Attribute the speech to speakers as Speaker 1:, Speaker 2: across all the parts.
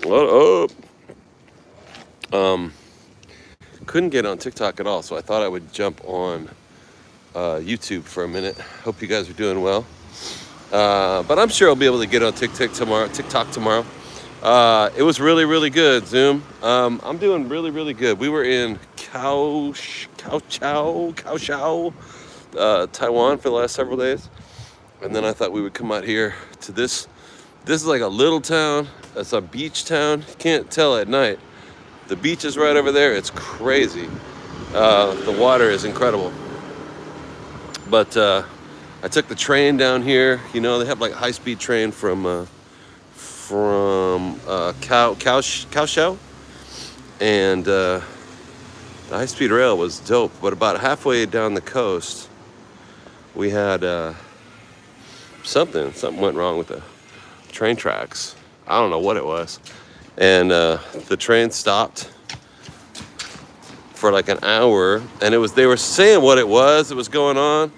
Speaker 1: What up? Couldn't get on TikTok at all, so I thought I would jump on YouTube for a minute. Hope you guys are doing well. But I'm sure I'll be able to get on TikTok tomorrow. It was really, really good, Zoom. I'm doing really, really good. We were in Kaohsiung, Taiwan for the last several days. And then I thought we would come out here to this. This is like a little town. It's a beach town. You can't tell at night. The beach is right over there. It's crazy. The water is incredible. But I took the train down here. You know, they have like a high-speed train from Kaohsiung, and the high-speed rail was dope. But about halfway down the coast, we had something went wrong with the train tracks. I don't know what it was, and the train stopped for like an hour, and they were saying what it was going on,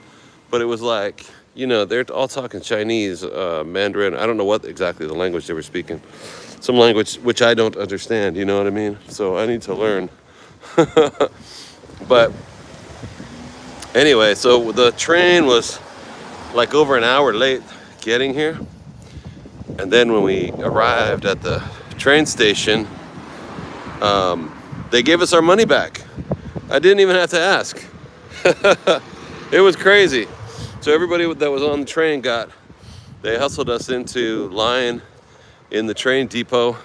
Speaker 1: but it was like, you know, they're all talking Chinese, Mandarin. I don't know what exactly the language they were speaking. Some language which I don't understand, you know what I mean? So I need to learn. But anyway, so the train was like over an hour late getting here. And then when we arrived at the train station, they gave us our money back. I didn't even have to ask. It was crazy. So everybody that was on the train they hustled us into line in the train depot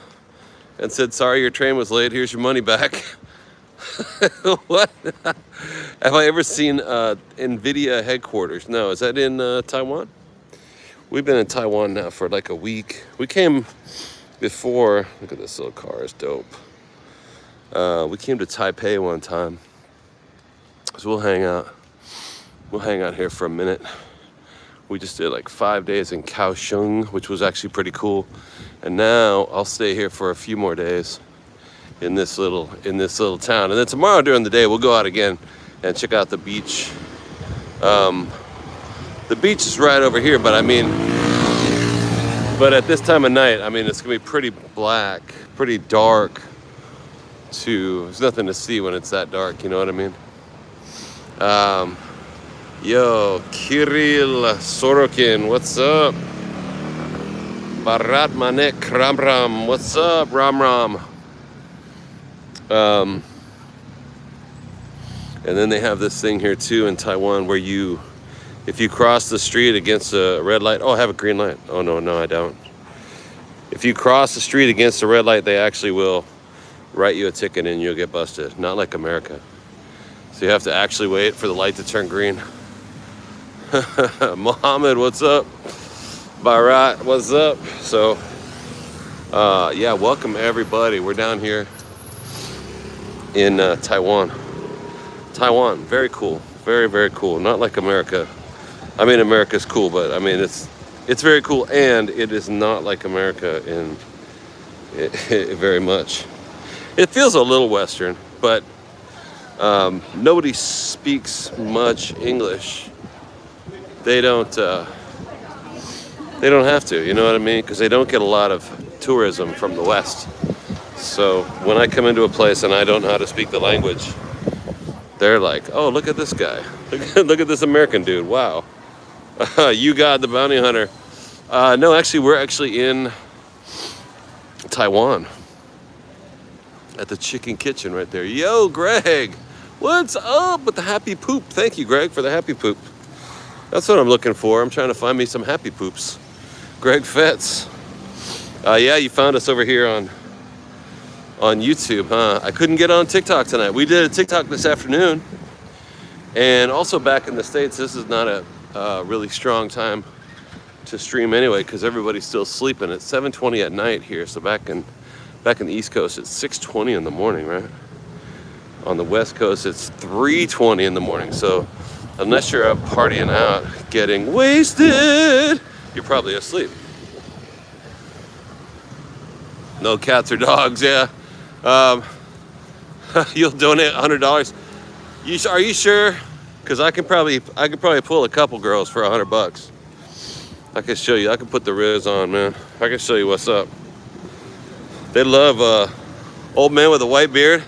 Speaker 1: and said, sorry, your train was late. Here's your money back. What? Have I ever seen NVIDIA headquarters? No, is that in Taiwan? We've been in Taiwan now for like a week. We came before. Look at this little car, it's dope. We came to Taipei one time. So we'll hang out. We'll hang out here for a minute. We just did like 5 days in Kaohsiung, which was actually pretty cool. And now I'll stay here for a few more days in this little town. And then tomorrow during the day, we'll go out again and check out the beach. The beach is right over here, but at this time of night, I mean, it's gonna be pretty black, pretty dark. There's nothing to see when it's that dark, you know what I mean? Yo, Kirill Sorokin, what's up? Barat Manek Ram, what's up, Ram? And then they have this thing here too in Taiwan where if you cross the street against a red light, I have a green light. Oh, no, I don't. If you cross the street against a red light, they actually will write you a ticket and you'll get busted. Not like America. So you have to actually wait for the light to turn green. Mohammed, what's up? Barat, what's up? So, yeah, welcome everybody. We're down here in Taiwan. Taiwan, very cool. Very, very cool. Not like America. I mean, America's cool, but I mean, it's very cool, and it is not like America in very much. It feels a little Western, but nobody speaks much English. They don't have to, you know what I mean? Because they don't get a lot of tourism from the West. So when I come into a place and I don't know how to speak the language, they're like, oh, look at this guy. Look at this American dude. Wow. You got the bounty hunter. No, actually, we're actually in Taiwan at the chicken kitchen right there. Yo, Greg, what's up with the happy poop? Thank you, Greg, for the happy poop. That's what I'm looking for. I'm trying to find me some happy poops. Greg Fetz. Yeah, you found us over here on YouTube, huh? I couldn't get on TikTok tonight. We did a TikTok this afternoon. And also back in the States, this is not a really strong time to stream anyway, because everybody's still sleeping. It's 7:20 at night here. So back in the East Coast, it's 6:20 in the morning, right? On the West Coast, it's 3:20 in the morning. So unless you're up partying out, getting wasted, you're probably asleep. No cats or dogs, yeah. You'll donate $100. Are you sure? Because I could probably pull a couple girls for $100. I can show you. I can put the riz on, man. I can show you what's up. They love old man with a white beard.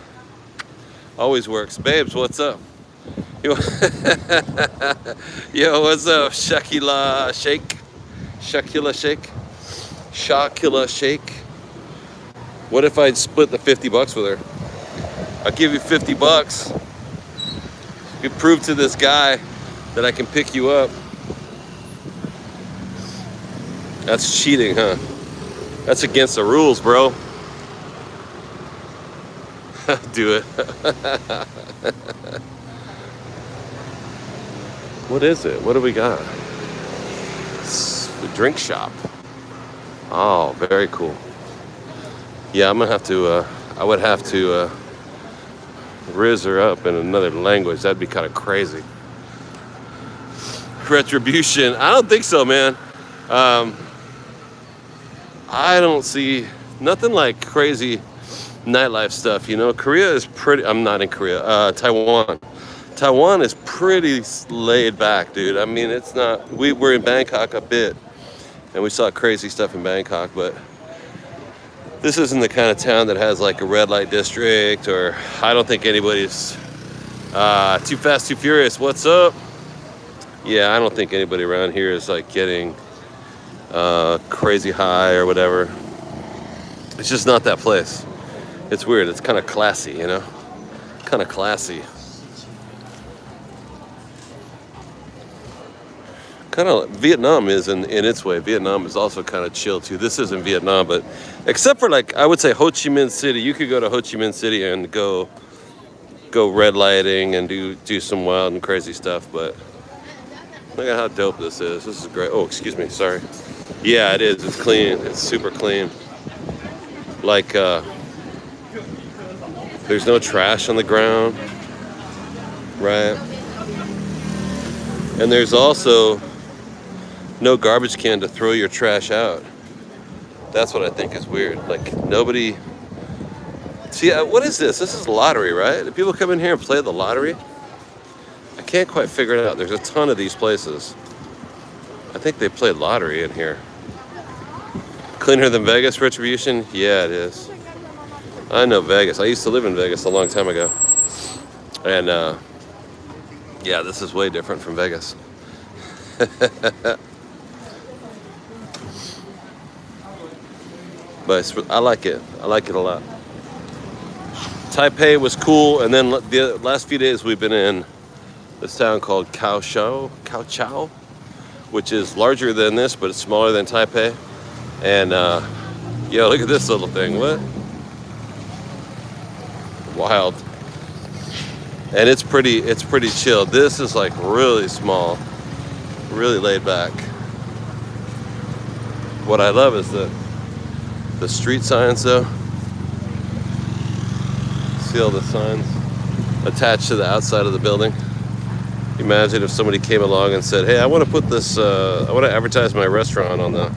Speaker 1: Always works. Babes, what's up? Yo, yo, what's up? Shakila Shake. Shakila Shake. Shakila Shake. What if I'd split the 50 bucks with her? I'll give you 50 bucks. You prove to this guy that I can pick you up. That's cheating, huh? That's against the rules, bro. Do it. What is it? What do we got? It's the drink shop. Oh, very cool. Yeah, I'm gonna have to, I would have to riz her up in another language. That'd be kind of crazy. Retribution. I don't think so, man. I don't see nothing like crazy nightlife stuff, you know. Korea is pretty, I'm not in Korea, Taiwan. Taiwan is pretty laid back, dude. I mean, it's not, we were in Bangkok a bit, and we saw crazy stuff in Bangkok, but this isn't the kind of town that has like a red light district, or I don't think anybody's too fast, too furious. What's up? Yeah, I don't think anybody around here is like getting crazy high or whatever. It's just not that place. It's weird. It's kind of classy, you know? Kind of classy. Kind of, Vietnam is in its way. Vietnam is also kind of chill too. This isn't Vietnam, but except for like, I would say Ho Chi Minh City. You could go to Ho Chi Minh City and go red lighting and do some wild and crazy stuff, but look at how dope this is. This is great. Oh, excuse me, sorry. Yeah, it is. It's clean. It's super clean. Like, there's no trash on the ground, right? And there's also no garbage can to throw your trash out. That's what I think is weird. Like, nobody... See, what is this? This is lottery, right? Do people come in here and play the lottery? I can't quite figure it out. There's a ton of these places. I think they play lottery in here. Cleaner than Vegas, Retribution? Yeah, it is. I know Vegas. I used to live in Vegas a long time ago. And, yeah, this is way different from Vegas. But I like it. I like it a lot. Taipei was cool, and then the last few days we've been in this town called Kaohsiung, which is larger than this, but it's smaller than Taipei. And yo, look at this little thing. What? Wild. And it's pretty chill. This is like really small, really laid back. What I love is the street signs though. See all the signs attached to the outside of the building. Imagine if somebody came along and said, hey, I want to put this, I want to advertise my restaurant on the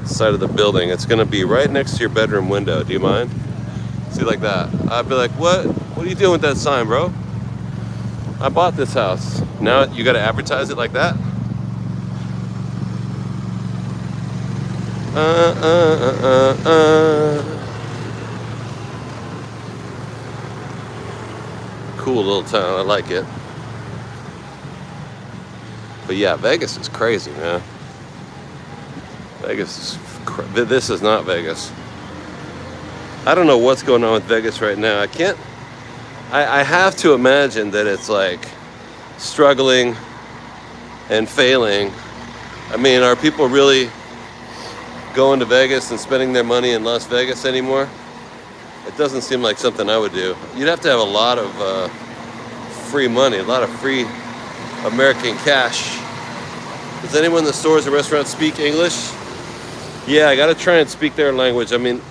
Speaker 1: side of the building. It's going to be right next to your bedroom window. Do you mind? See, like that. I'd be like, what are you doing with that sign, bro? I bought this house. Now you got to advertise it like that? Cool little town. I like it. But yeah, Vegas is crazy, man. Vegas is this is not Vegas. I don't know what's going on with Vegas right now. I have to imagine that it's like struggling and failing. I mean, are people really going to Vegas and spending their money in Las Vegas anymore? It doesn't seem like something I would do. You'd have to have a lot of free money, a lot of free American cash. Does anyone in the stores or restaurants speak English? Yeah, I gotta try and speak their language. I mean,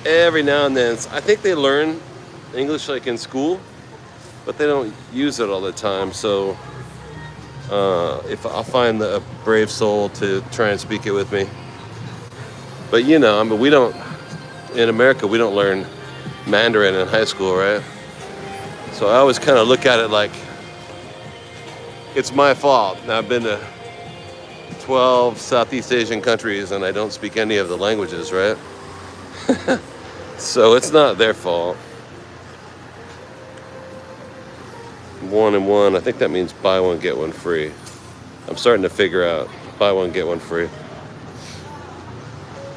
Speaker 1: every now and then, I think they learn English like in school, but they don't use it all the time. So if I'll find a brave soul to try and speak it with me. But you know, I mean, in America, we don't learn Mandarin in high school, right? So I always kind of look at it like it's my fault. Now, I've been to 12 Southeast Asian countries and I don't speak any of the languages, right? So it's not their fault. 1 and 1, I think that means buy one, get one free. I'm starting to figure out buy one, get one free.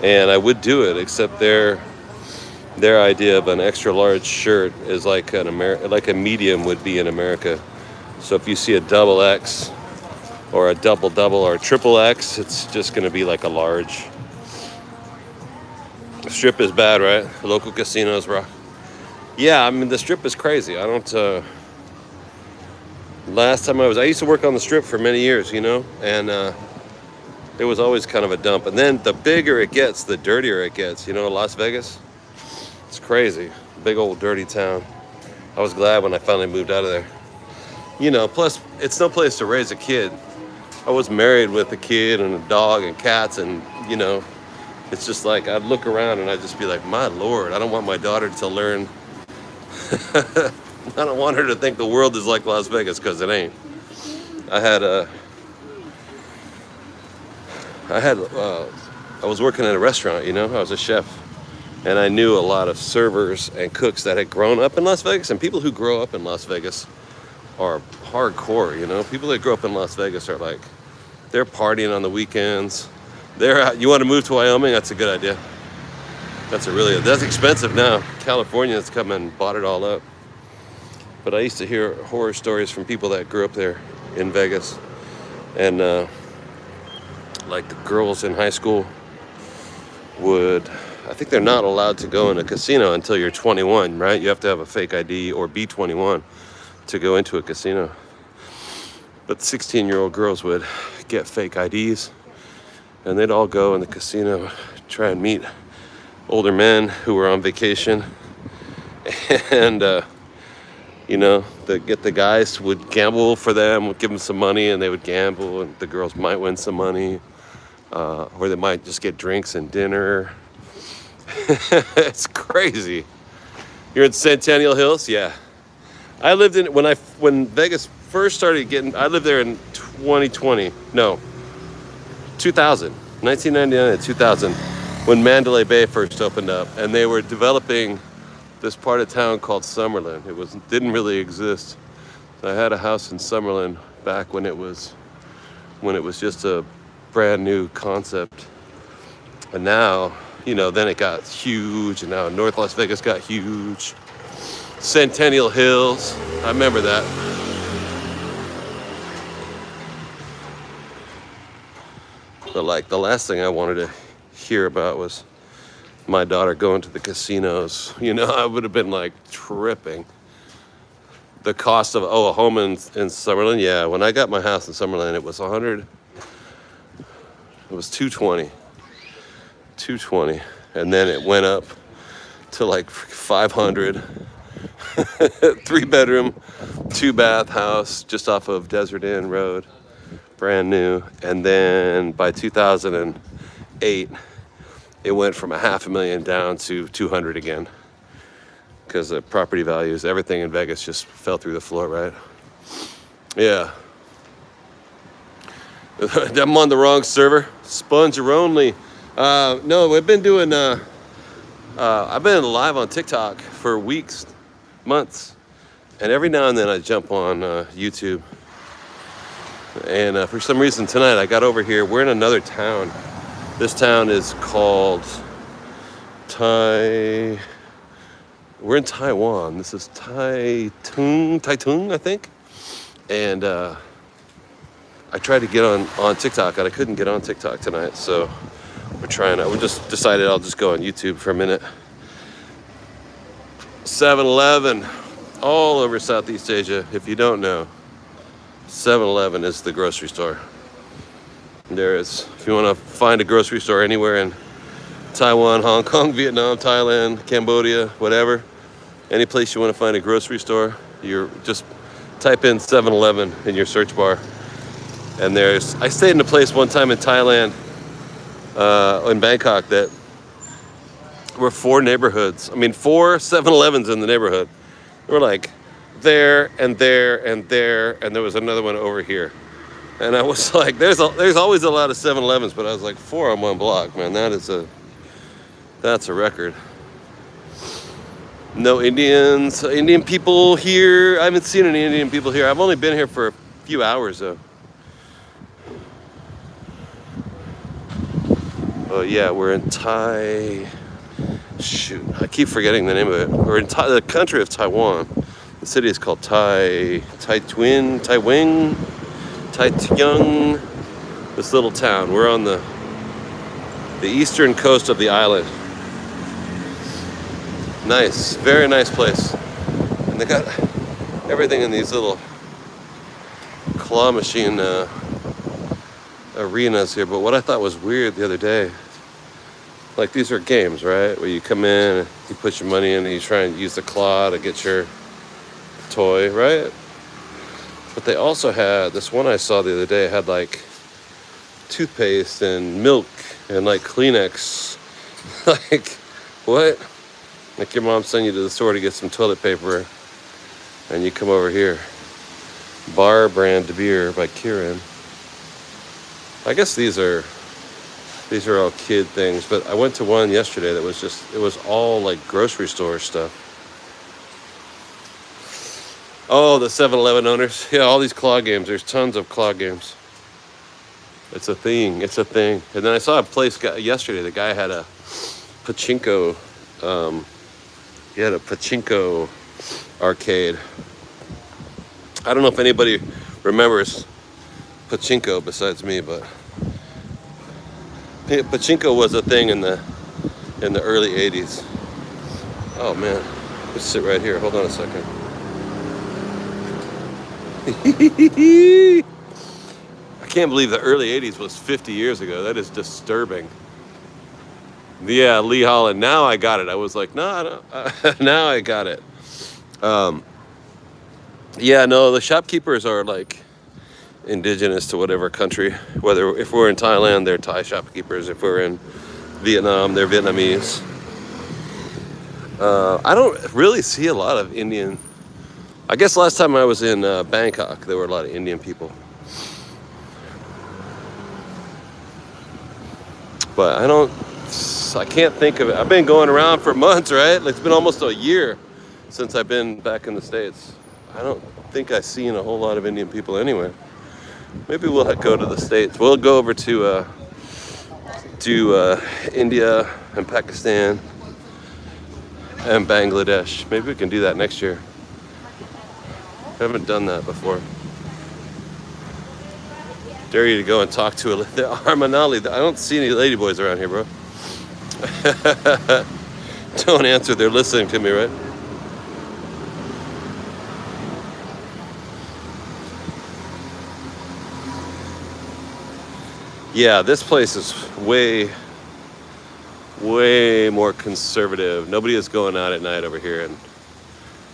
Speaker 1: And I would do it, except their idea of an extra large shirt is like like a medium would be in America. So if you see a double X or a double or a triple X, it's just going to be like a large. The strip is bad, right? Local casinos rock. Yeah, I mean the strip is crazy. I don't. Last time I used to work on the strip for many years, and it was always kind of a dump. And then the bigger it gets, the dirtier it gets. Las Vegas. It's crazy. Big old dirty town. I was glad when I finally moved out of there. Plus it's no place to raise a kid. I was married with a kid and a dog and cats, and it's just like I'd look around and I'd just be like, my Lord, I don't want my daughter to learn. I don't want her to think the world is like Las Vegas, because it ain't. I was working at a restaurant, I was a chef. And I knew a lot of servers and cooks that had grown up in Las Vegas. And people who grow up in Las Vegas are hardcore, People that grow up in Las Vegas are like, they're partying on the weekends. They're out. You want to move to Wyoming? That's a good idea. That's expensive now. California's come and bought it all up. But I used to hear horror stories from people that grew up there in Vegas. And like the girls in high school I think they're not allowed to go in a casino until you're 21, right? You have to have a fake ID or be 21 to go into a casino. But 16-year-old girls would get fake IDs, and they'd all go in the casino, try and meet older men who were on vacation. And, the guys would gamble for them, would give them some money, and they would gamble, and the girls might win some money, or they might just get drinks and dinner. It's crazy. You're in Centennial Hills? Yeah. I lived in, when Vegas first started I lived there in 2020. No, 2000. 1999 and 2000, when Mandalay Bay first opened up, and they were developing this part of town called Summerlin. It didn't really exist. I had a house in Summerlin back when it was just a brand new concept. And now, then it got huge, and now North Las Vegas got huge. Centennial Hills, I remember that. But like the last thing I wanted to hear about was my daughter going to the casinos. I would have been like tripping. The cost of a home in Summerlin. Yeah, when I got my house in Summerlin, it was 100. It was 220, and then it went up to like 500. 3-bedroom, 2-bath house just off of Desert Inn Road, brand new. And then by 2008, it went from $500,000 down to 200 again, because the property values, everything in Vegas just fell through the floor, right? Yeah. I'm on the wrong server. Sponger only. No, we've been doing. I've been live on TikTok for weeks, months, and every now and then I jump on YouTube. And for some reason tonight I got over here. We're in another town. This town is called We're in Taiwan. This is Taitung, I think. And I tried to get on TikTok, and I couldn't get on TikTok tonight. So we just decided I'll just go on YouTube for a minute. 7-Eleven, all over Southeast Asia. If you don't know, 7-Eleven is the grocery store. If you want to find a grocery store anywhere in Taiwan, Hong Kong, Vietnam, Thailand, Cambodia, whatever, any place you want to find a grocery store, you just type in 7-Eleven in your search bar. And I stayed in a place one time in Thailand, in Bangkok, that were 4 neighborhoods. 4 7-Elevens in the neighborhood. They were like there and there and there, and there was another one over here. And I was like, there's always a lot of 7-Elevens, but I was like, 4 on one block, man. That's a record. No Indians, Indian people here. I haven't seen any Indian people here. I've only been here for a few hours though. Oh yeah, we're in shoot, I keep forgetting the name of it. We're in the country of Taiwan. The city is called Taitung, Taitung. This little town. We're on the eastern coast of the island. Nice, very nice place. And they got everything in these little claw machine arenas here. But what I thought was weird the other day, like these are games, right? Where you come in, you put your money in, and you try and use the claw to get your toy, right? But they also had, this one I saw the other day had like toothpaste and milk and like Kleenex. Like, what? Like your mom sent you to the store to get some toilet paper and you come over here. Bar brand beer by Kieran. I guess these are all kid things, but I went to one yesterday that was it was all like grocery store stuff. Oh, the 7-Eleven owners. Yeah, all these claw games. There's tons of claw games. It's a thing. It's a thing. And then I saw a place yesterday. The guy had a pachinko. He had a pachinko arcade. I don't know if anybody remembers pachinko besides me, but pachinko was a thing in the early 80s. Oh man, let's sit right here. Hold on a second. I can't believe the early 80s was 50 years ago. That is disturbing. Yeah, Lee Holland. Now I got it. I was like, no, now I got it. Yeah, no, the shopkeepers are like indigenous to whatever country. Whether if we're in Thailand, they're Thai shopkeepers. If we're in Vietnam, they're Vietnamese. I don't really see a lot of Indian. I guess last time I was in Bangkok, there were a lot of Indian people. But I can't think of it. I've been going around for months, right? It's been almost a year since I've been back in the States. I don't think I've seen a whole lot of Indian people anyway. Maybe we'll go to the States. We'll go over to India and Pakistan and Bangladesh. Maybe we can do that next year. I haven't done that before. Dare you to go and talk to the Armanali. I don't see any ladyboys around here, bro. Don't answer. They're listening to me, right? Yeah, this place is way more conservative. Nobody is going out at night over here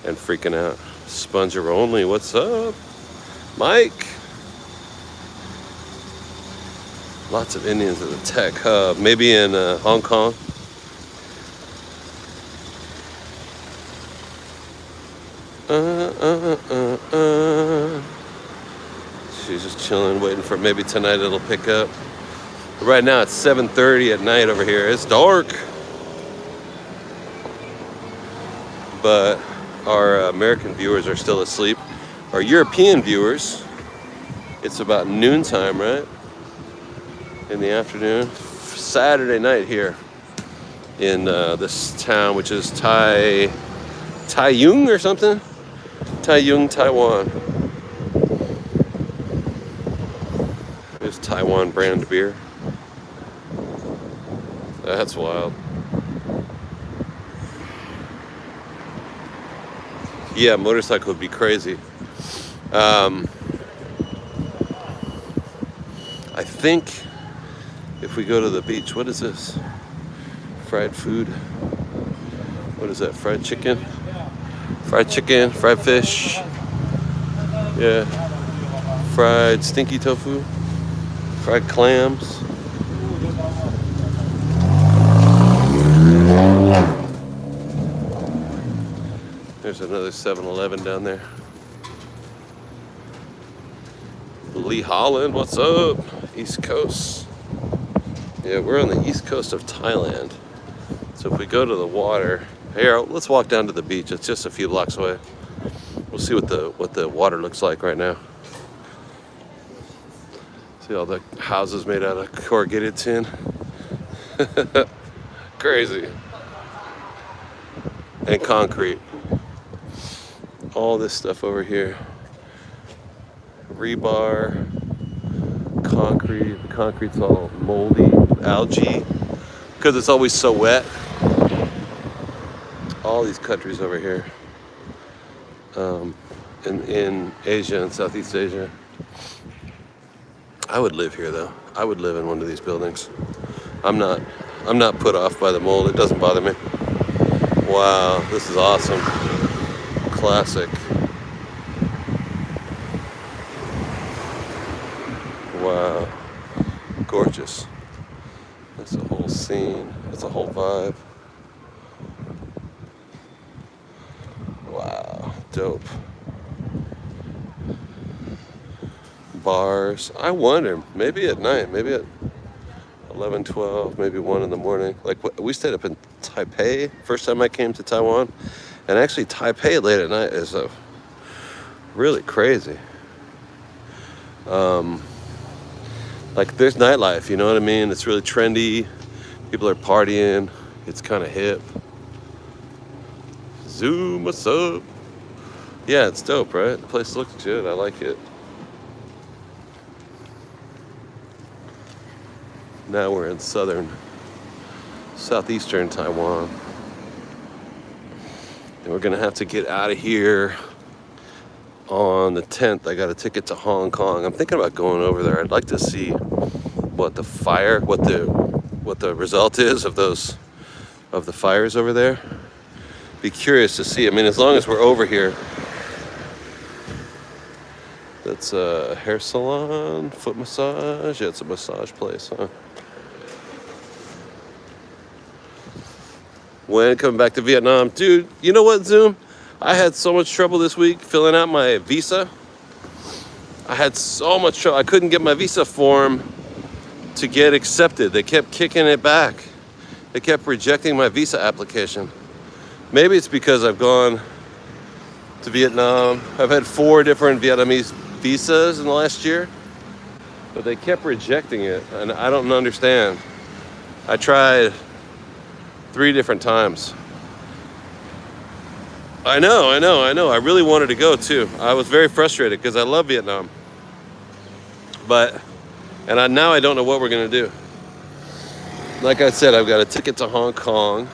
Speaker 1: and freaking out. Sponger only. What's up, Mike? Lots of Indians at the tech hub. Maybe in Hong Kong. She's just chilling, waiting for maybe tonight it'll pick up. But right now it's 7:30 at night over here. It's dark. But our American viewers are still asleep. Our European viewers, it's about noontime, right? In the afternoon. Saturday night here in this town, which is Taitung or something? Taitung, Taiwan. There's Taiwan brand beer. That's wild. Yeah, motorcycle would be crazy. I think if we go to the beach, what is this? Fried food. What is that? Fried chicken? Fried chicken, fried fish. Yeah. Fried stinky tofu. Fried clams. There's another 7-Eleven down there. Lee Holland, what's up? East Coast. Yeah, we're on the east coast of Thailand. So if we go to the water, Here, let's walk down to the beach. It's just a few blocks away. We'll see what the water looks like right now. See all the houses made out of corrugated tin. Crazy. And concrete. All this stuff over here. Rebar, concrete. The concrete's all moldy, algae, because it's always so wet. All these countries over here, in Asia and Southeast Asia. I would live here though. I would live in one of these buildings. I'm not put off by the mold. It doesn't bother me. Wow, this is awesome. Classic. Wow, gorgeous. That's a whole scene. That's a whole vibe. Wow, dope. Bars. I wonder, maybe at night, maybe at 11, 12, maybe 1 in the morning. Like, we stayed up in Taipei first time I came to Taiwan. And actually Taipei late at night is really crazy. Like, there's nightlife, you know what I mean? It's really trendy. People are partying. It's kind of hip. Zoom, what's up? Yeah, it's dope, right? The place looks good. I like it. Now we're in southeastern Taiwan. And we're gonna have to get out of here on the 10th. I got a ticket to Hong Kong. I'm thinking about going over there. I'd like to see what the result is of the fires over there. Be curious to see. I mean, as long as we're over here. That's a hair salon, foot massage. Yeah, it's a massage place, huh? When coming back to Vietnam, dude, you know what, Zoom? I had so much trouble this week filling out my visa. I had so much trouble. I couldn't get my visa form to get accepted. They kept kicking it back. They kept rejecting my visa application. Maybe it's because I've gone to Vietnam. I've had 4 different Vietnamese visas in the last year, but they kept rejecting it, and I don't understand. I tried 3 different times. I know. I really wanted to go too. I was very frustrated because I love Vietnam. Now I don't know what we're gonna do. Like I said, I've got a ticket to Hong Kong,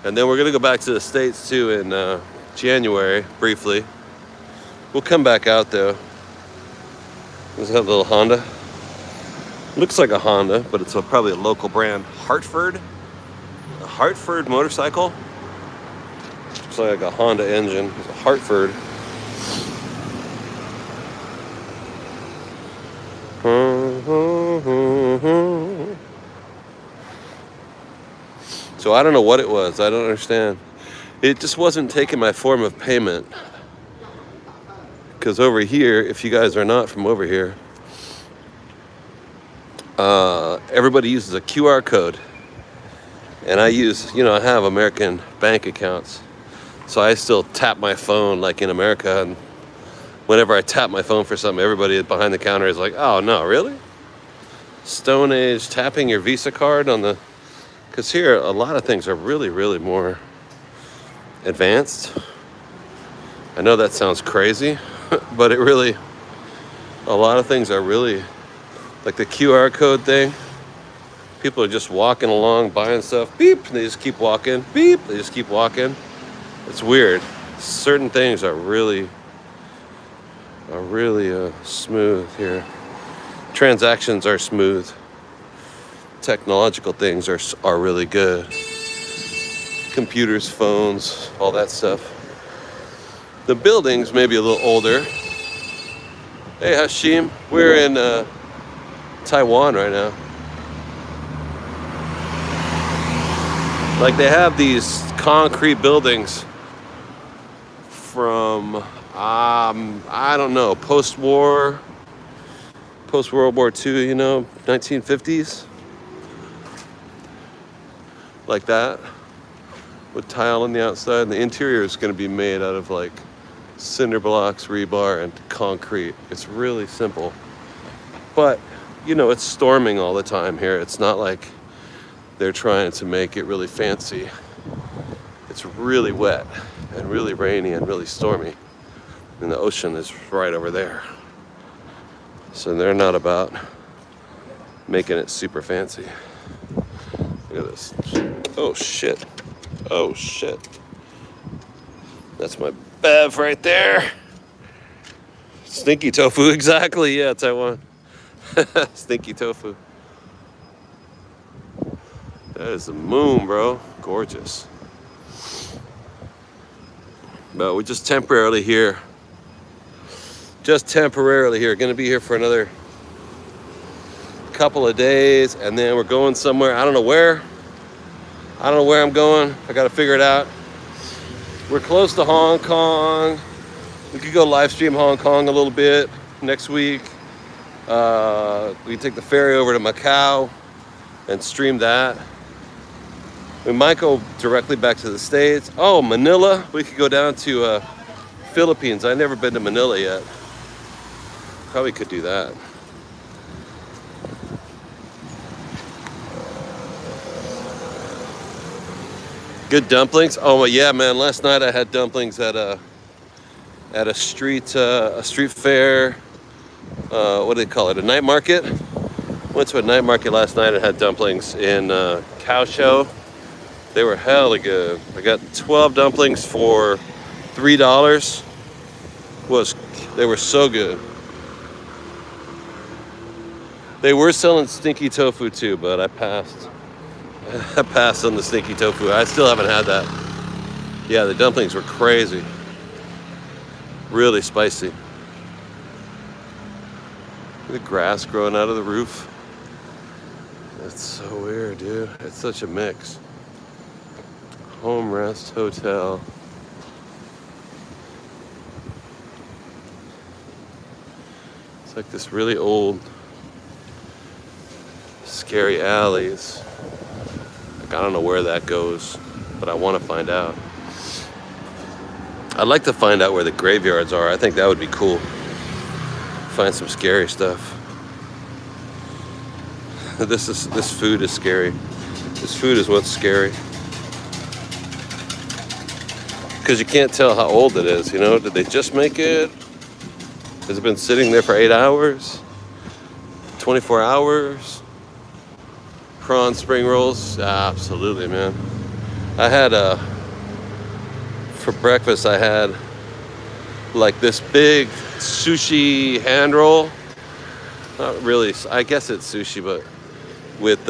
Speaker 1: and then we're gonna go back to the States too in January, briefly. We'll come back out though. There's that little Honda. Looks like a Honda, but it's probably a local brand. Hartford? A Hartford motorcycle? Looks like a Honda engine. It's a Hartford. So I don't know what it was. I don't understand. It just wasn't taking my form of payment. Because over here, if you guys are not from over here, everybody uses a QR code. And I have American bank accounts. So I still tap my phone like in America. And whenever I tap my phone for something, everybody behind the counter is like, oh, no, really? Stone Age, tapping your Visa card on the... Because here, a lot of things are really, really more advanced. I know that sounds crazy, but a lot of things are really, like the QR code thing. People are just walking along, buying stuff, beep, and they just keep walking, beep, they just keep walking. It's weird. Certain things are really smooth here. Transactions are smooth. Technological things are really good. Computers, phones, all that stuff. The buildings may be a little older. Hey Hashim, we're in Taiwan right now. Like, they have these concrete buildings from I don't know, post-World War II, 1950s. Like that. with tile on the outside, and the interior is going to be made out of like cinder blocks, rebar, and concrete. It's really simple, but you know, it's storming all the time here. It's not like they're trying to make it really fancy. It's really wet and really rainy and really stormy, and the ocean is right over there. So they're not about making it super fancy. Look at this. Oh shit. Oh shit. That's my bev right there. Stinky tofu, exactly. Yeah, Taiwan. Stinky tofu. That is the moon, bro. Gorgeous. But we're just temporarily here. Just temporarily here. Gonna be here for another couple of days, and then we're going somewhere. I don't know where. I don't know where I'm going. I gotta figure it out. We're close to Hong Kong. We could go live stream Hong Kong a little bit next week. We take the ferry over to Macau and stream that. We might go directly back to the States. Oh, Manila. We could go down to Philippines. I've never been to Manila yet. Probably could do that. Good dumplings. Oh yeah, man. Last night I had dumplings at a street fair. What do they call it? A night market. Went to a night market last night and had dumplings in Kaohsiung. They were hella good. I got 12 dumplings for $3. They were so good. They were selling stinky tofu too, but I passed. I passed on the stinky tofu. I still haven't had that. Yeah, the dumplings were crazy. Really spicy. The grass growing out of the roof. That's so weird, dude. It's such a mix. Home rest hotel. It's like this really old, scary alleys. Like, I don't know where that goes, but I want to find out. I'd like to find out where the graveyards are. I think that would be cool. Find some scary stuff. This food is scary. This food is what's scary. Because you can't tell how old it is, you know? Did they just make it? Has it been sitting there for 8 hours? 24 hours? Prawn spring rolls? Absolutely, man. I had for breakfast I had like this big sushi hand roll. Not really, I guess it's sushi, but with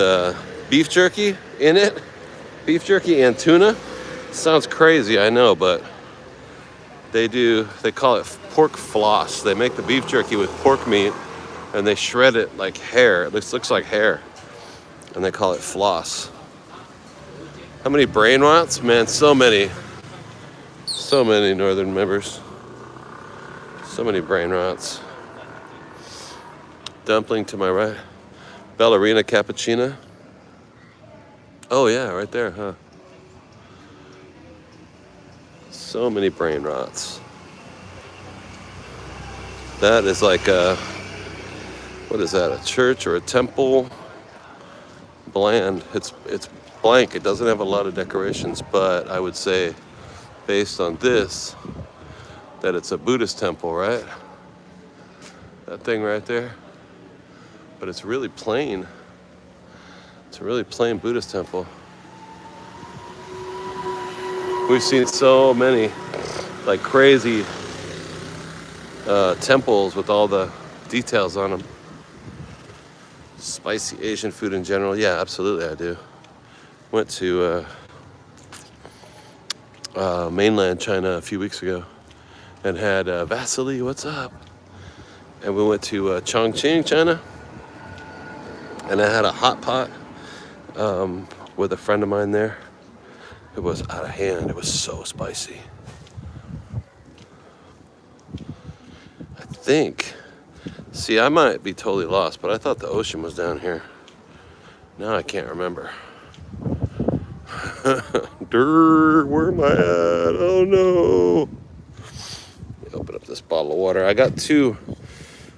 Speaker 1: beef jerky in it. Beef jerky and tuna. Sounds crazy, I know, but they call it pork floss. They make the beef jerky with pork meat and they shred it like hair. It looks like hair. And they call it floss. How many brain rots? Man, so many. So many northern members. So many brain rots. Dumpling to my right. Ballerina cappuccino. Oh yeah, right there, huh? So many brain rots. That is like what is that, a church or a temple? Bland. It's blank. It doesn't have a lot of decorations, but I would say, based on this, that it's a Buddhist temple, right? That thing right there. But it's really plain. It's a really plain Buddhist temple. We've seen so many, like crazy temples with all the details on them. Spicy Asian food in general. Yeah, absolutely I do. Went to mainland China a few weeks ago and had Vasily, what's up? And we went to Chongqing, China. And I had a hot pot with a friend of mine there. It was out of hand. It was so spicy. I think, see, I might be totally lost, but I thought the ocean was down here. Now I can't remember. Durr, where am I at? Oh no. Open up this bottle of water. I got 2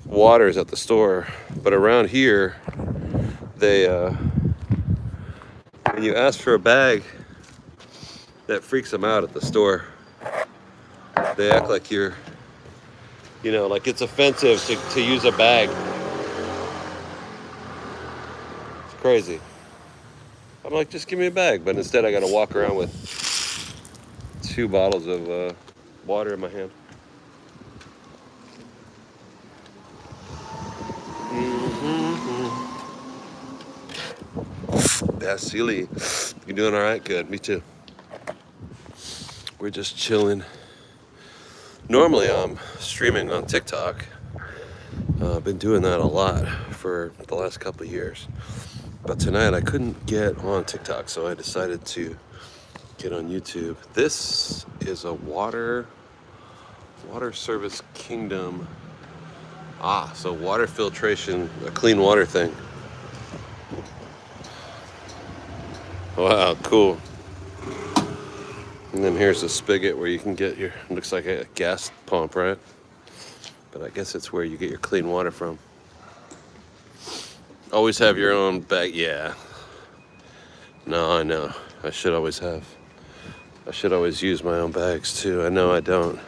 Speaker 1: waters at the store, but around here, they, when you ask for a bag, that freaks them out at the store. They act like you're, like it's offensive to use a bag. It's crazy. I'm like, just give me a bag. But instead, I got to walk around with 2 bottles of water in my hand. Vasily, you doing all right? Good, me too. We're just chilling. Normally, I'm streaming on TikTok. I've been doing that a lot for the last couple of years. But tonight, I couldn't get on TikTok, so I decided to get on YouTube. This is a water service kingdom. So water filtration, a clean water thing. Wow, cool. And then here's a spigot where you can get looks like a gas pump, right? But I guess it's where you get your clean water from. Always have your own bag, yeah. No, I know. I should always use my own bags too. I know I don't.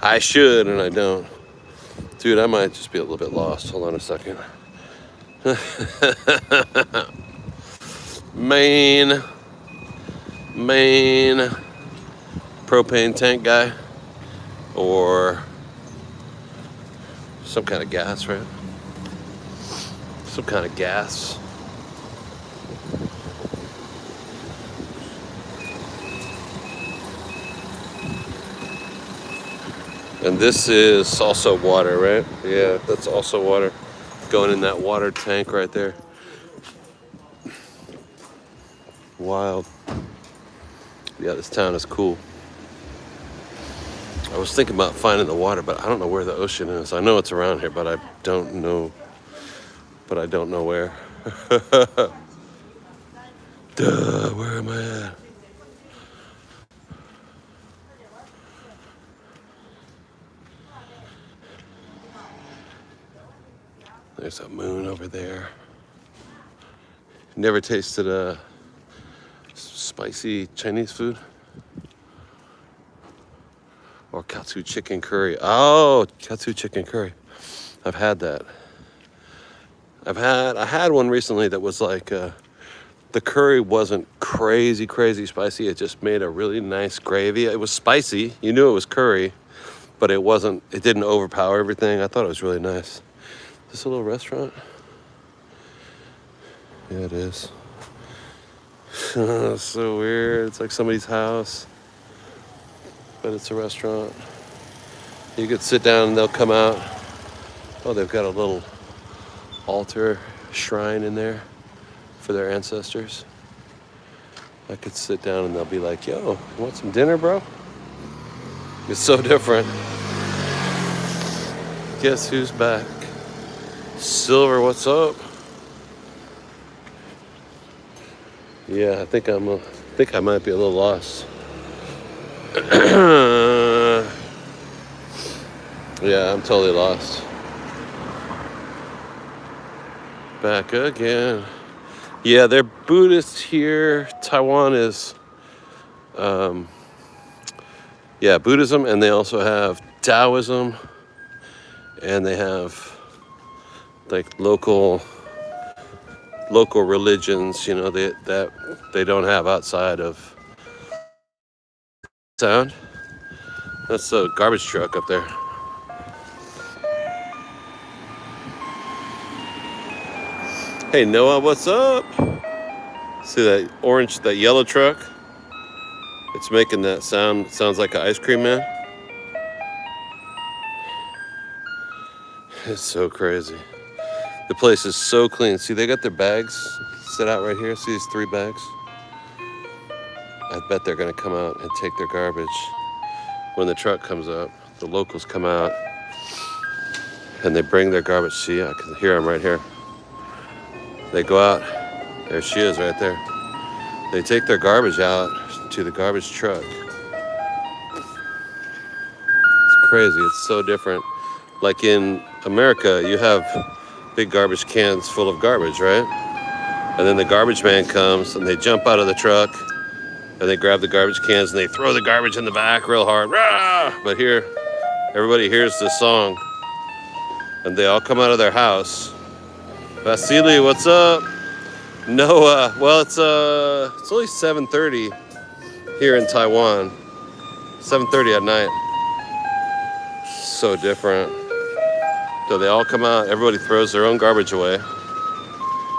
Speaker 1: I should and I don't. Dude, I might just be a little bit lost. Hold on a second. Main propane tank guy, or some kind of gas, right? Some kind of gas. And this is also water, right? Yeah, that's also water going in that water tank right there. Wild. Yeah, this town is cool. I was thinking about finding the water, but I don't know where the ocean is. I know it's around here, but I don't know where. Duh, where am I at? There's a moon over there. Never tasted spicy Chinese food? Or katsu chicken curry. Oh, katsu chicken curry. I've had that. I had one recently that was like, the curry wasn't crazy spicy. It just made a really nice gravy. It was spicy. You knew it was curry, but it didn't overpower everything. I thought it was really nice. Is this a little restaurant? Yeah, it is. It's so weird. It's like somebody's house, but it's a restaurant. You could sit down and they'll come out. Oh, they've got a little altar shrine in there for their ancestors. I could sit down and they'll be like, yo, you want some dinner, bro? It's so different. Guess who's back? Silver, what's up? Yeah, I think I might be a little lost. Yeah, I'm totally lost. Back again. Yeah, they're Buddhist here. Taiwan is, Buddhism, and they also have Taoism, and they have like local religions, that they don't have outside of sound. That's the garbage truck up there. Hey Noah, what's up? See that yellow truck? It's making that sound. It sounds like an ice cream man. It's so crazy. The place is so clean. See, they got their bags set out right here. See these 3 bags? I bet they're gonna come out and take their garbage when the truck comes up. The locals come out and they bring their garbage. See, I can hear them right here. They go out. There she is right there. They take their garbage out to the garbage truck. It's crazy. It's so different. Like in America, you have big garbage cans full of garbage, right? And then the garbage man comes and they jump out of the truck and they grab the garbage cans and they throw the garbage in the back real hard. Rah! But here, everybody hears this song and they all come out of their house. Vasily, what's up? Noah, well, it's only 7:30 here in Taiwan. 7:30 at night. So different. So they all come out, everybody throws their own garbage away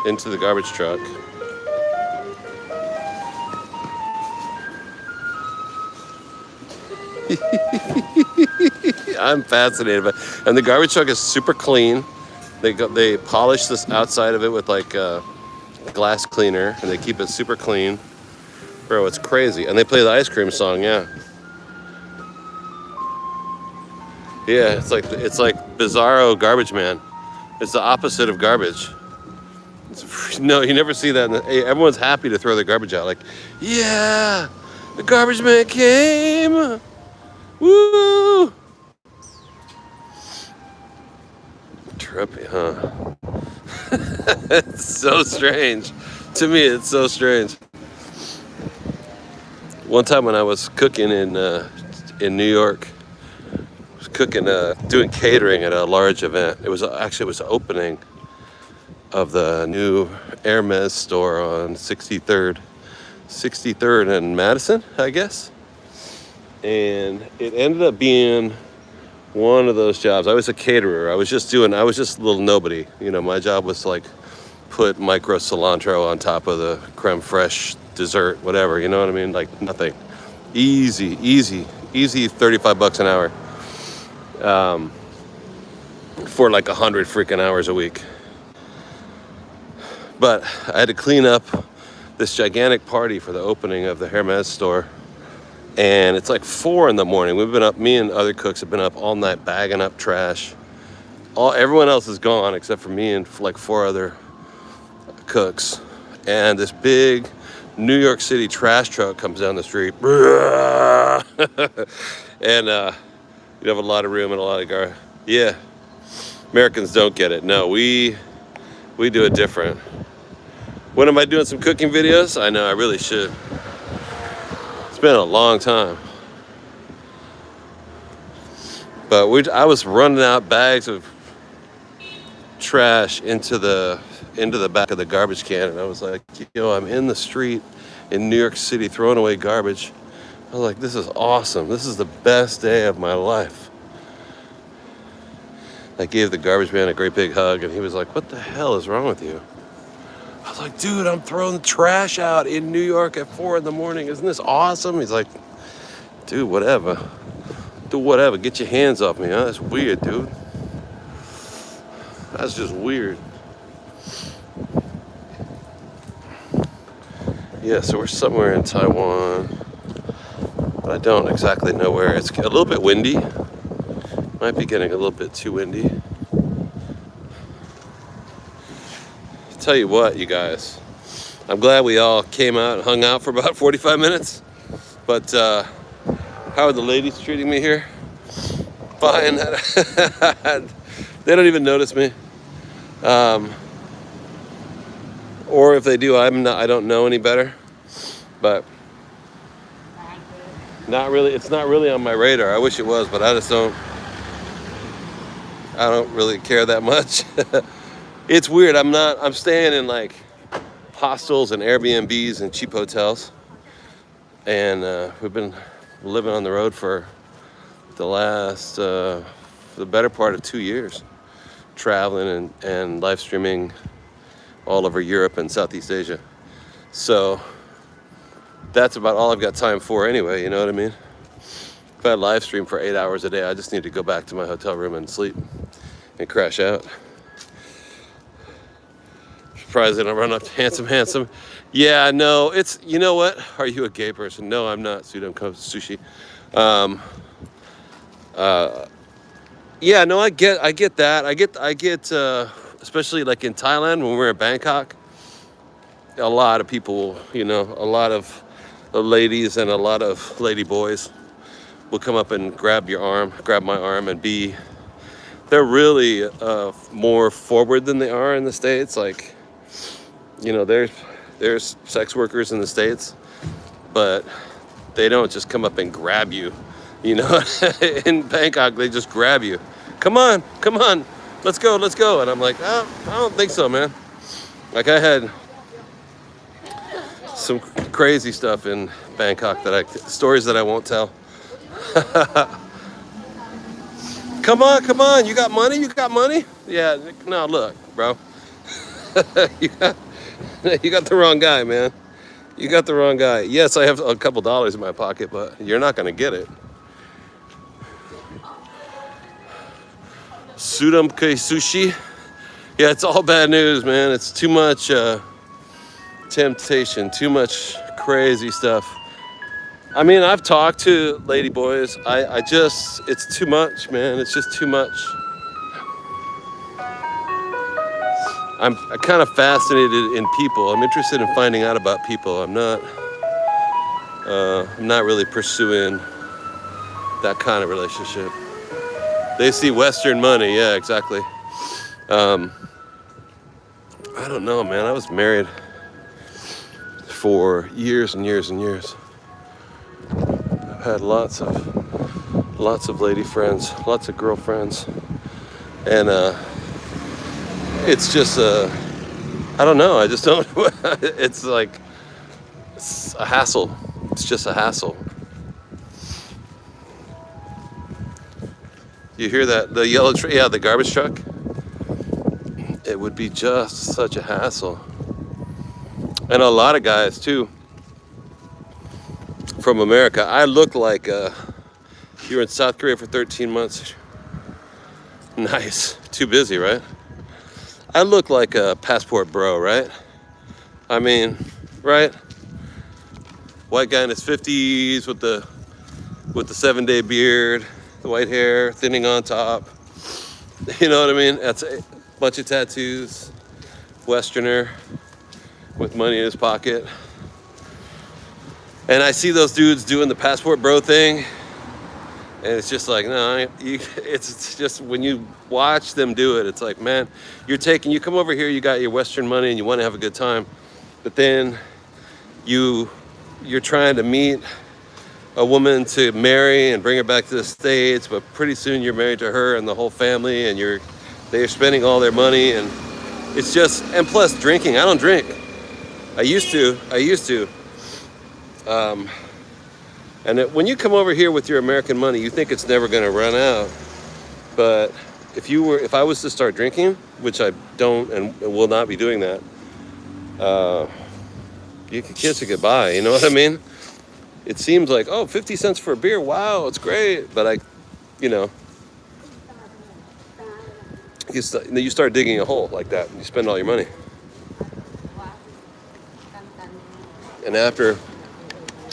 Speaker 1: into the garbage truck. I'm fascinated by it. And the garbage truck is super clean. They polish this outside of it with like glass cleaner and they keep it super clean. Bro, it's crazy. And they play the ice cream song, yeah. Yeah, it's like Bizarro Garbage Man. It's the opposite of garbage. No, you never see that. Everyone's happy to throw their garbage out. Like, yeah, the garbage man came. Woo! Trippy, huh? It's so strange. To me, it's so strange. One time when I was cooking in New York, I was cooking, doing catering at a large event. It was the opening of the new Hermes store on 63rd and Madison, I guess. And it ended up being one of those jobs. I was a caterer. I was just a little nobody. You know, my job was to like put micro cilantro on top of the creme fraiche dessert, whatever, you know what I mean? Like nothing. Easy, $35 an hour. For like 100 freaking hours a week. But I had to clean up this gigantic party for the opening of the Hermes store. And it's like 4 a.m. We've been up, me and other cooks have been up all night bagging up trash. Everyone else is gone except for me and like 4 other cooks. And this big New York City trash truck comes down the street. And you have a lot of room and a lot of garbage. Yeah, Americans don't get it. No, we do it different. When am I doing some cooking videos? I know, I really should. It's been a long time. But I was running out bags of trash into the back of the garbage can, and I was like, I'm in the street in New York City throwing away garbage. I was like, this is awesome. This is the best day of my life. I gave the garbage man a great big hug, and he was like, what the hell is wrong with you? I was like, dude, I'm throwing trash out in New York at 4 a.m. Isn't this awesome? He's like, dude, whatever. Do whatever. Get your hands off me, huh? That's weird, dude. That's just weird. Yeah, so we're somewhere in Taiwan, but I don't exactly know where. It's a little bit windy. Might be getting a little bit too windy. Tell you what, you guys, I'm glad we all came out and hung out for about 45 minutes. But how are the ladies treating me here? Fine. They don't even notice me. Or if they do, I don't know any better. But not really. It's not really on my radar. I wish it was, but I don't really care that much. It's weird. I'm staying in like hostels and Airbnbs and cheap hotels. And we've been living on the road for the better part of 2 years. Traveling and live streaming all over Europe and Southeast Asia. So that's about all I've got time for anyway, you know what I mean? If I live stream for 8 hours a day, I just need to go back to my hotel room and sleep and crash out. Surprised they don't run up to handsome. Yeah, no, it's, you know what? Are you a gay person? No, I'm not. Sudam sushi. Yeah, no, I get that. I get, especially like in Thailand when we were in Bangkok. a lot of people, you know, a lot of ladies and a lot of lady boys will come up and grab my arm, and they're really more forward than they are in the States. Like, you know, there's sex workers in the States, but they don't just come up and grab you. You know, in Bangkok, they just grab you. Come on, let's go. And I'm like, oh, I don't think so, man. Like, I had some crazy stuff in Bangkok stories that I won't tell. Come on, you got money? Yeah, no, look, bro. you got the wrong guy, man. You got the wrong guy. Yes, I have a couple dollars in my pocket, but you're not gonna get it. Sudamke sushi. Yeah, it's all bad news, man. It's too much temptation, too much crazy stuff. I mean, I've talked to lady boys. It's too much, man. It's just too much. I'm kind of fascinated in people. I'm interested in finding out about people. I'm not really pursuing that kind of relationship. They see Western money. Yeah, exactly. I don't know, man. I was married for years and years and years. I've had lots of lady friends, lots of girlfriends, and it's just I don't know. I just don't. It's like it's a hassle. It's just a hassle. You hear that? The yellow truck? Yeah, the garbage truck. It would be just such a hassle. And a lot of guys too from America. I look like you were in South Korea for 13 months. Nice. Too busy, right? I look like a passport bro, right? I mean, right? White guy in his 50s with the 7-day beard, the white hair thinning on top. You know what I mean? That's a bunch of tattoos. Westerner with money in his pocket. And I see those dudes doing the passport bro thing, and it's just like, no, it's just when you watch them do it, it's like, man, you come over here, you got your Western money and you want to have a good time, but then you're trying to meet a woman to marry and bring her back to the States, but pretty soon you're married to her and the whole family, and they're spending all their money, and it's just, and plus drinking. I don't drink. I used to. And when you come over here with your American money, you think it's never going to run out. But if I was to start drinking, which I don't and will not be doing that, you could kiss it goodbye. You know what I mean? It seems like, 50 cents for a beer. Wow, it's great. But you start digging a hole like that and you spend all your money. And after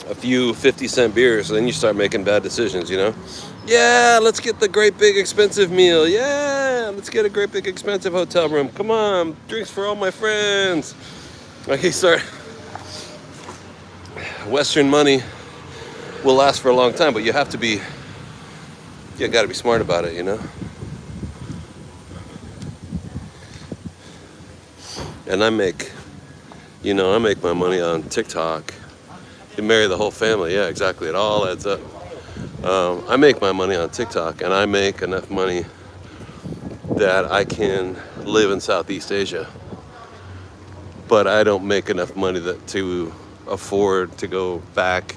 Speaker 1: a few 50-cent beers, then you start making bad decisions, you know? Yeah, let's get the great big expensive meal. Yeah, let's get a great big expensive hotel room. Come on, drinks for all my friends. Like, Western money will last for a long time, but you got to be smart about it, you know? And I make my money on TikTok. You marry the whole family. Yeah, exactly. It all adds up. I make my money on TikTok, and I make enough money that I can live in Southeast Asia. But I don't make enough money to afford to go back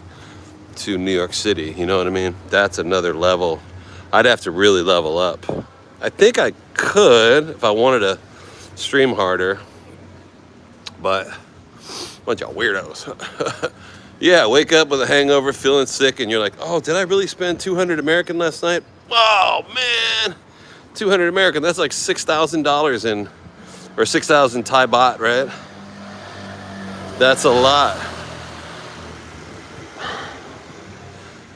Speaker 1: to New York City. You know what I mean? That's another level. I'd have to really level up. I think I could if I wanted to stream harder, but a bunch of weirdos. Yeah, wake up with a hangover, feeling sick, and you're like, oh, did I really spend 200 American last night? Oh, man, 200 American, that's like $6,000 or 6,000 Thai baht, right? That's a lot.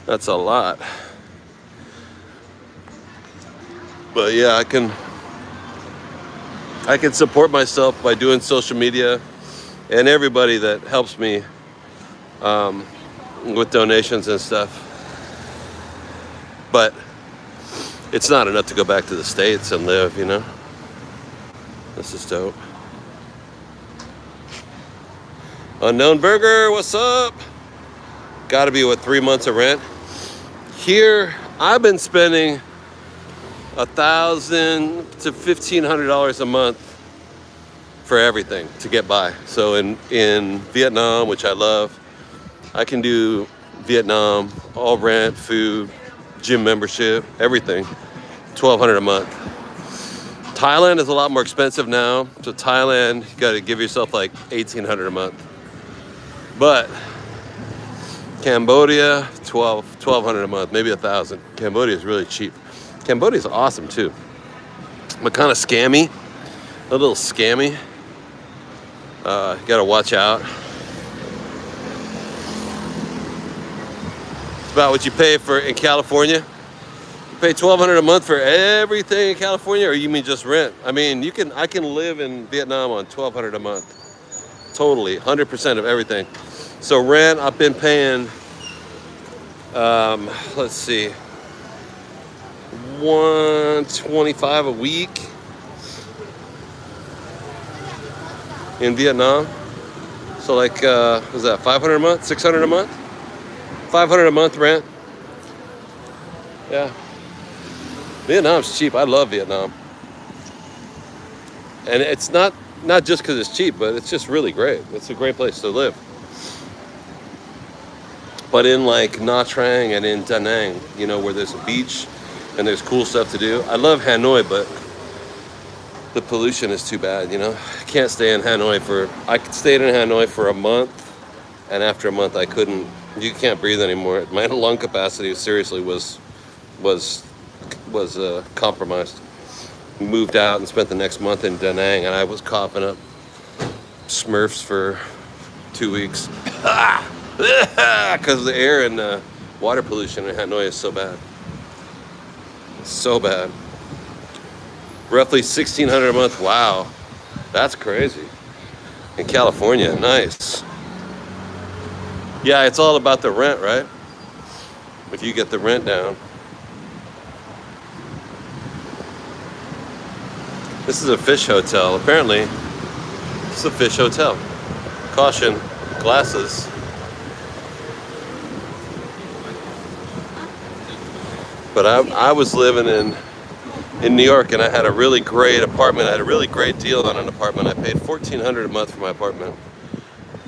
Speaker 1: That's a lot. But yeah, I can support myself by doing social media and everybody that helps me with donations and stuff. But it's not enough to go back to the States and live, you know? This is dope. Unknown Burger, what's up? Gotta be, what, 3 months of rent? Here, I've been spending $1,000 to $1,500 a month for everything to get by. So in Vietnam, which I love, I can do Vietnam, all rent, food, gym membership, everything, $1,200 a month. Thailand is a lot more expensive now. So Thailand, you gotta give yourself like $1,800 a month. But Cambodia, $1,200 a month, maybe $1,000. Cambodia is really cheap. Cambodia is awesome too, but kind of scammy, a little scammy. You gotta watch out. It's about what you pay for in California. You pay $1,200 a month for everything in California, or you mean just rent? I mean, I can live in Vietnam on $1,200 a month, totally, 100% of everything. So rent, I've been paying, let's see, $125 a week in Vietnam. So like, was that $500 a month, $600 a month? $500 a month rent. Yeah. Vietnam's cheap. I love Vietnam. And it's not just because it's cheap, but it's just really great. It's a great place to live. But in like Nha Trang and in Da Nang, you know, where there's a beach and there's cool stuff to do. I love Hanoi, but the pollution is too bad, you know. I can't stay in Hanoi I stayed in Hanoi for a month, and after a month I couldn't, you can't breathe anymore. My lung capacity seriously was compromised. Moved out and spent the next month in Da Nang, and I was coughing up Smurfs for 2 weeks. Because the air and water pollution in Hanoi is so bad. So bad. Roughly $1,600 a month. Wow, that's crazy. In California, nice. Yeah, it's all about the rent, right? If you get the rent down. This is a fish hotel. Apparently, this is a fish hotel. Caution, glasses. But I was living in New York, and I had a really great apartment. I had a really great deal on an apartment. I paid $1,400 a month for my apartment.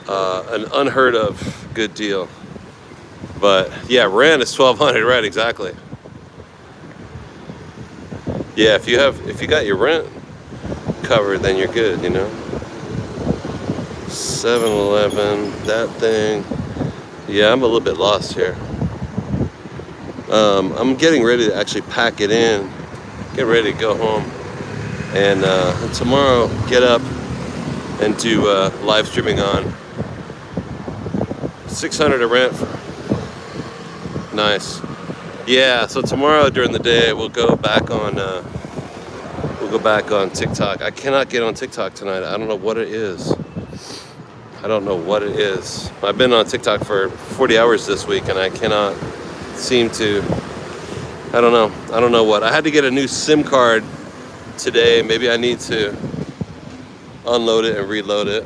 Speaker 1: An unheard of good deal. But yeah, rent is $1,200, right? Exactly. Yeah, if you got your rent covered, then you're good, you know. 7-Eleven, that thing. Yeah, I'm a little bit lost here. I'm getting ready to actually pack it in, get ready to go home, and tomorrow get up and do live streaming on. $600 a rent. Nice. Yeah. So tomorrow during the day we'll go back on TikTok. I cannot get on TikTok tonight. I don't know what it is. I've been on TikTok for 40 hours this week, and I cannot seem to. I don't know what. I had to get a new SIM card today. Maybe I need to unload it and reload it.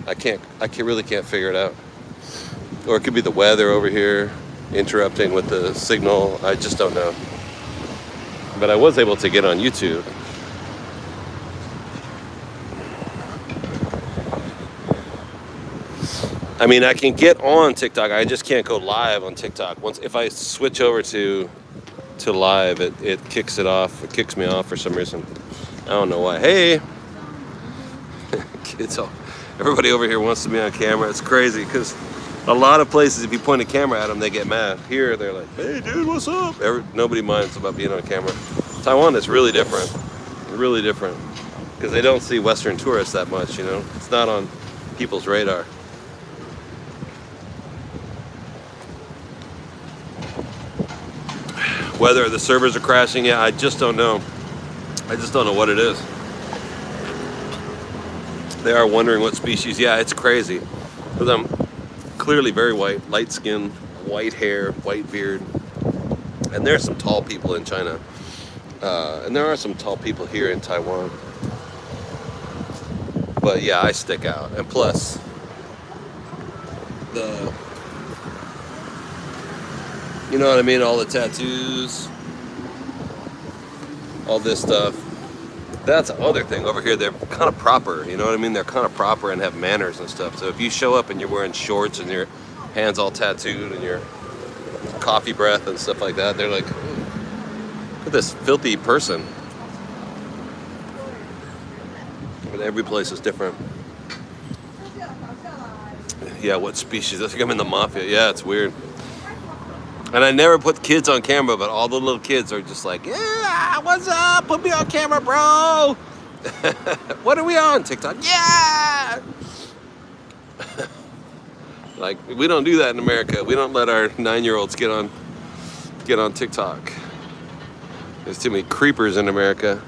Speaker 1: I really can't figure it out. Or it could be the weather over here interrupting with the signal. I just don't know. But I was able to get on YouTube. I mean, I can get on TikTok. I just can't go live on TikTok. If I switch over to live, it kicks it off. It kicks me off for some reason. I don't know why. Hey, everybody over here wants to be on camera. It's crazy because a lot of places, if you point a camera at them, they get mad. Here, they're like, "Hey, dude, what's up?" Nobody minds about being on camera. Taiwan is really different. Really different because they don't see Western tourists that much. You know, it's not on people's radar. Whether the servers are crashing yet, I just don't know. I just don't know what it is. They are wondering what species. Yeah, it's crazy. Because I'm clearly very white, light skin, white hair, white beard. And there's some tall people in China. And there are some tall people here in Taiwan. But yeah, I stick out. And plus, you know what I mean? All the tattoos, all this stuff. That's the other thing over here. They're kind of proper, you know what I mean? They're kind of proper and have manners and stuff. So if you show up and you're wearing shorts and your hands all tattooed and your coffee breath and stuff like that, they're like, look at this filthy person. But every place is different. Yeah, what species? I think I'm in the mafia. Yeah, it's weird. And I never put kids on camera, but all the little kids are just like, yeah, what's up? Put me on camera, bro. What are we on? TikTok? Yeah. Like, we don't do that in America. We don't let our 9-year-olds get on TikTok. There's too many creepers in America.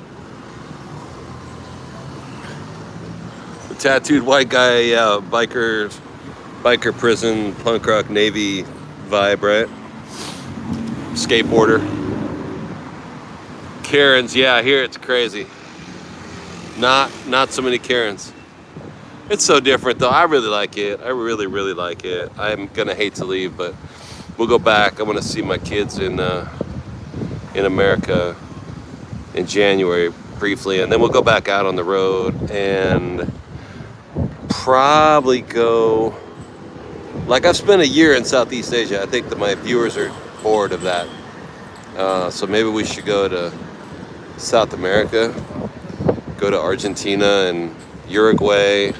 Speaker 1: The tattooed white guy, yeah, biker prison, punk rock, Navy vibe, right? Skateboarder. Karens, yeah, here it's crazy. Not so many Karens. It's so different though. I really like it. I really, really like it. I'm gonna hate to leave, but we'll go back. I want to see my kids in America in January briefly, and then we'll go back out on the road and probably go. Like, I've spent a year in Southeast Asia. I think that my viewers are bored of that. So maybe we should go to South America, go to Argentina and Uruguay,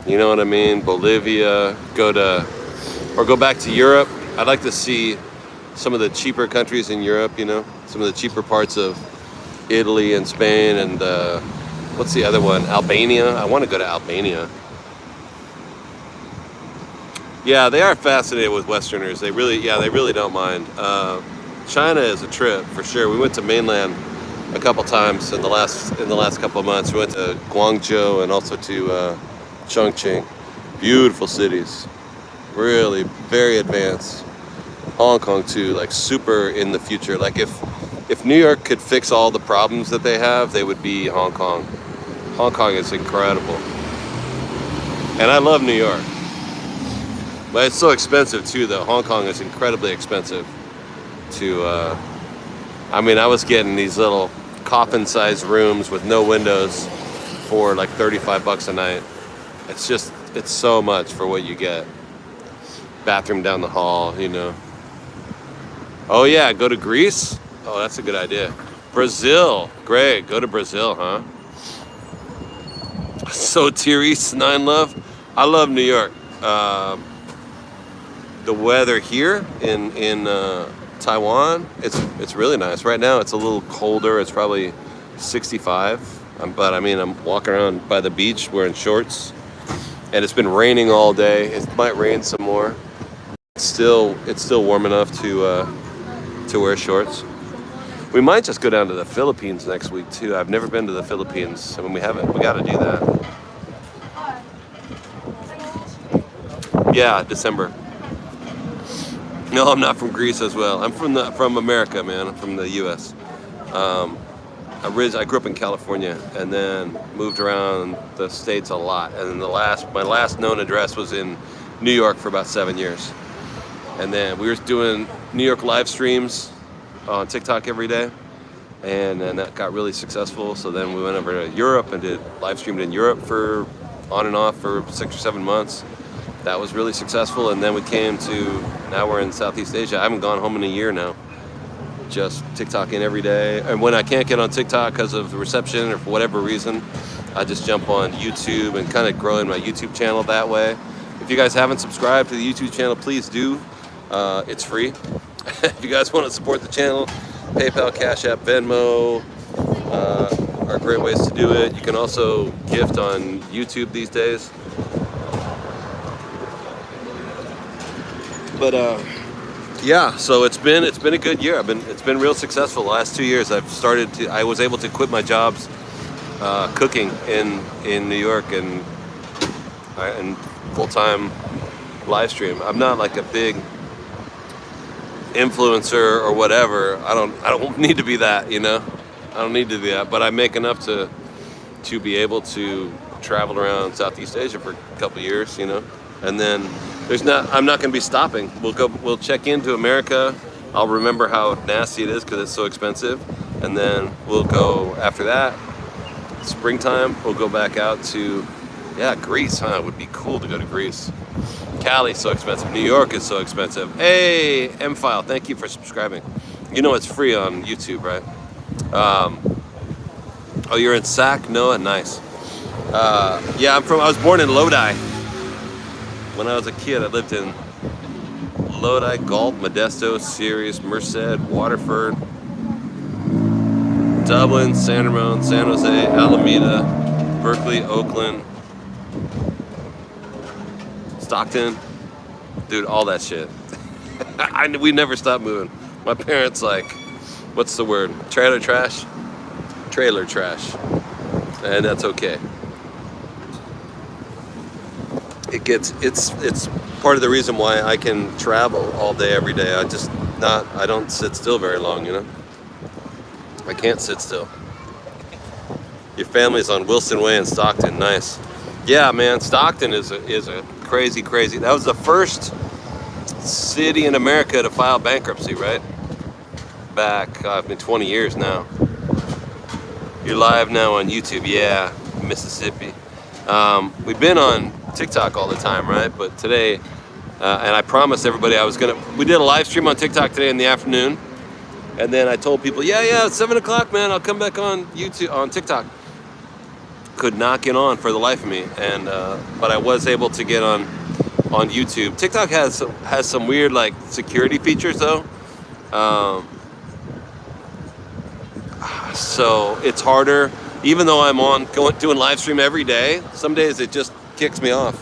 Speaker 1: you know what I mean? Bolivia, go back to Europe. I'd like to see some of the cheaper countries in Europe, you know, some of the cheaper parts of Italy and Spain and what's the other one? Albania. I want to go to Albania. Yeah, they are fascinated with Westerners. They really don't mind. China is a trip for sure. We went to mainland a couple times in the last couple of months. We went to Guangzhou and also to Chongqing. Beautiful cities, really very advanced. Hong Kong too, like super in the future. Like if New York could fix all the problems that they have, they would be Hong Kong. Hong Kong is incredible, and I love New York. But it's so expensive too, though. Hong Kong is incredibly expensive to, I mean, I was getting these little coffin-sized rooms with no windows for like $35 a night. It's so much for what you get. Bathroom down the hall, you know. Oh yeah, go to Greece? Oh, that's a good idea. Brazil, great, go to Brazil, huh? So Therese, 9 Love, I love New York. The weather here in Taiwan, it's really nice. Right now it's a little colder. It's probably 65. But I mean, I'm walking around by the beach wearing shorts, and it's been raining all day. It might rain some more. It's still warm enough to wear shorts. We might just go down to the Philippines next week too. I've never been to the Philippines. I mean, we haven't. We got to do that. Yeah, December. No, I'm not from Greece as well. I'm from America, man. I'm from the U.S. I grew up in California and then moved around the States a lot. And then my last known address was in New York for about 7 years. And then we were doing New York live streams on TikTok every day. And then that got really successful. So then we went over to Europe and did live streamed in Europe for on and off for 6 or 7 months. That was really successful, and then we came to, now we're in Southeast Asia. I haven't gone home in a year now. Just TikToking every day. And when I can't get on TikTok because of the reception or for whatever reason, I just jump on YouTube and kind of growing my YouTube channel that way. If you guys haven't subscribed to the YouTube channel, please do. It's free. If you guys want to support the channel, PayPal, Cash App, Venmo are great ways to do it. You can also gift on YouTube these days. But yeah, so it's been a good year. It's been real successful the last 2 years. I was able to quit my jobs cooking in New York and full-time live stream. I'm not like a big influencer or whatever. I don't need to be that, you know. I don't need to be that, but I make enough to be able to travel around Southeast Asia for a couple of years, you know. And then I'm not going to be stopping. We'll check into America. I'll remember how nasty it is because it's so expensive, and then we'll go after that. Springtime, we'll go back out to, Greece, huh? It would be cool to go to Greece. Cali's so expensive. New York is so expensive. Hey, M-File, thank you for subscribing. You know it's free on YouTube, right? Oh, you're in Sac, Noah? Nice. I was born in Lodi. When I was a kid, I lived in Lodi, Galt, Modesto, Sirius, Merced, Waterford, Dublin, San Ramon, San Jose, Alameda, Berkeley, Oakland, Stockton. Dude, all that shit. We never stopped moving. My parents, like, what's the word? Trailer trash? Trailer trash. And that's okay. It's part of the reason why I can travel all day, every day. I don't sit still very long, you know? I can't sit still. Your family's on Wilson Way in Stockton, nice. Yeah, man, Stockton is a crazy. That was the first city in America to file bankruptcy, right? Back, 20 years now. You're live now on YouTube, yeah, Mississippi. We've been on TikTok all the time, right? But today, and I promised everybody we did a live stream on TikTok today in the afternoon. And then I told people, it's 7 o'clock, man, I'll come back on YouTube, on TikTok. Could not get on for the life of me. And, but I was able to get on YouTube. TikTok has some weird, like, security features, though. So it's harder, even though I'm doing live stream every day. Some days it just kicks me off.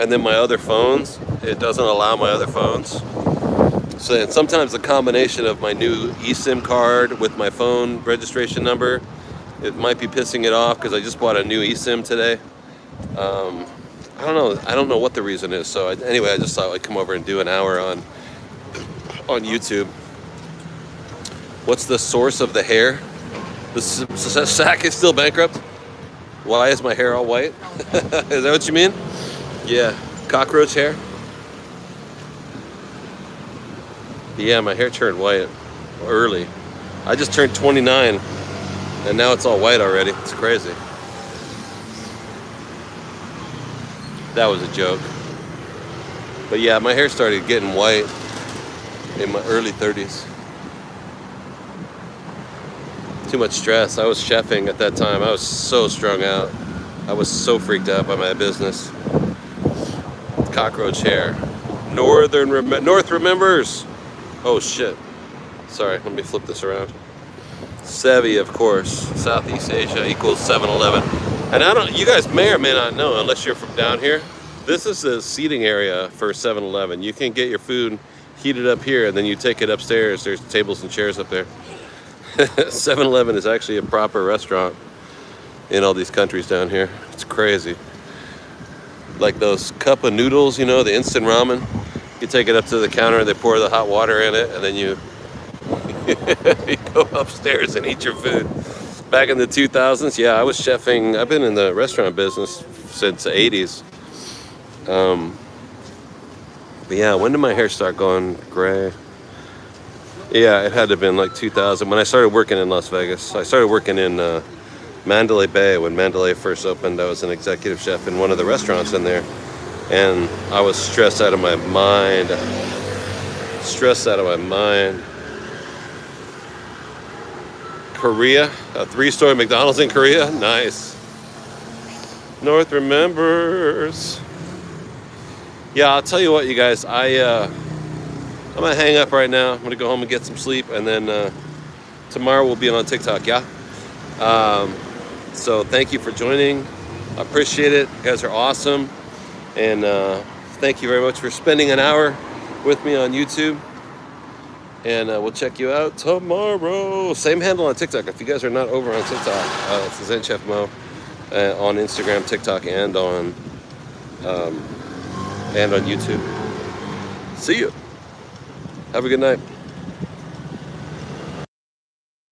Speaker 1: And then my other phones, it doesn't allow my other phones. So sometimes the combination of my new eSIM card with my phone registration number, it might be pissing it off because I just bought a new eSIM today. I don't know what the reason is. So anyway, I just thought I'd come over and do an hour on YouTube. What's the source of the hair? The sack is still bankrupt? Why is my hair all white? Is that what you mean? Yeah, cockroach hair? Yeah, my hair turned white early. I just turned 29 and now it's all white already. It's crazy. That was a joke. But yeah, my hair started getting white in my early 30s. Too much stress. I was chefing at that time. I was so strung out. I was so freaked out by my business. Cockroach hair. North remembers. Oh shit. Sorry, let me flip this around. Sevi, of course. Southeast Asia equals 7-Eleven. And you guys may or may not know, unless you're from down here, this is the seating area for 7-Eleven. You can get your food heated up here and then you take it upstairs. There's tables and chairs up there. 7-Eleven is actually a proper restaurant in all these countries down here. It's crazy. Like those cup of noodles, you know, the instant ramen. You take it up to the counter, they pour the hot water in it, and then you go upstairs and eat your food. Back in the 2000s, yeah, I was chefing. I've been in the restaurant business since the 80s. But yeah, when did my hair start going gray? Yeah, it had to have been like 2000 when I started working in Las Vegas. I started working in Mandalay Bay when Mandalay first opened. I was an executive chef in one of the restaurants in there. And I was stressed out of my mind. Korea, a 3-story McDonald's in Korea, nice. North remembers. Yeah, I'll tell you what, you guys, I'm gonna hang up right now. I'm gonna go home and get some sleep, and then tomorrow we'll be on TikTok, yeah? So thank you for joining. I appreciate it. You guys are awesome. And thank you very much for spending an hour with me on YouTube. And we'll check you out tomorrow. Same handle on TikTok. If you guys are not over on TikTok, it's Zen Chef Mo on Instagram, TikTok, and on YouTube. See you. Have a good night.